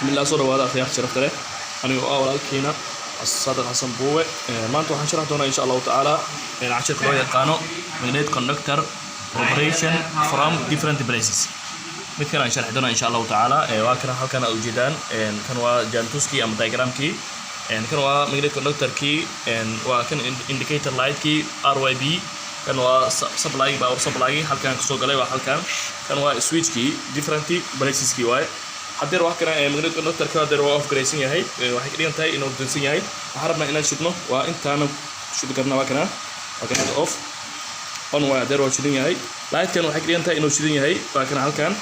بسم الله صور وهذا خيار شرفت له أنا أول كينا الصادق حسن بوه ما أنتوا هنشرح دونا إن شاء الله تعالى عشر كلوية قانون magnet conductor operation from different places مثل هنشرح دونا إن شاء الله تعالى وكنا حكنا الجدان كانوا جانتوسكي أم diagram كي كانوا magnet conductor كي وكان indicator light كي RYB كانوا supply power supply هل كان سوق عليه وهل كان switch كي different places كي واي haddii wax kana magnet conductor ka haddii waa off grayson yahay waxay dhigan tahay inuu dansan yahay waxa rabnaa inaan shidno waa intaan shid karnaa waa kana off on waa haddii waa shidan yahay light kan waxay dhigan tahay inuu shidan yahay waa kana halkan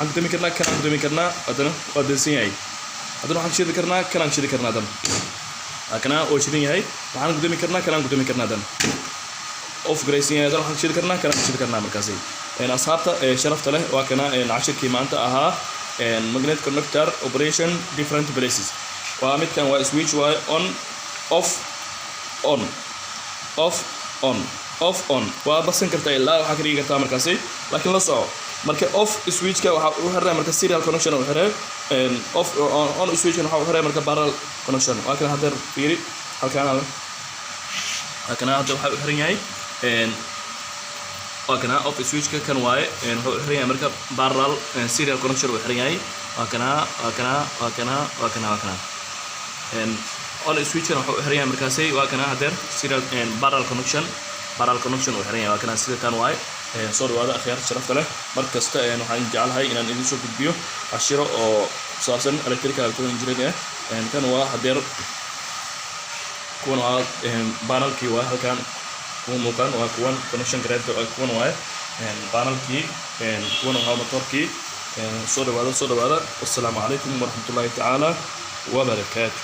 waxaan gudumi karnaa haddana waa dansan yahay haddana waxaan shidi karnaa kanaan shidi karnaa dan waa kana oo shidan yahay waxaan gudumi karnaa dan off grayson yahay haddana waxaan shidi karnaa kanaan shidi karnaa markaasi asxaabta sharafta leh waa kana cashirkii maanta ahaa magnet conductor operation different places ومثل كان switch on off on off on off on وبسن كرتا إلا وحكي ريجا تامر كاسي لكن لا صعب مركب off switch كا وحرة مركب serial connection وحرة off on switch كا وحرة مركب parallel connection ولكن هذا فيري هكذا هذا وحرة جاي وكنا off switch كان واي وحرية مركب parallel serial connection وحرية وكنا on switch كان وحرية مركزي وكنا هذا serial parallel connection وحرية وكنا serial كان واي صار هذا خيار شرفت له مركز كأنه هنجعل هاي إن نشوف الفيديو عشرة أو أساسا electrical engineering كان واحد دير كون واحد panel كي واحد كان ممكن وكون connection كريت وكون واحد panel كي كون واحد موتور كي صور هذا والسلام عليكم ورحمة الله تعالى وبركاته.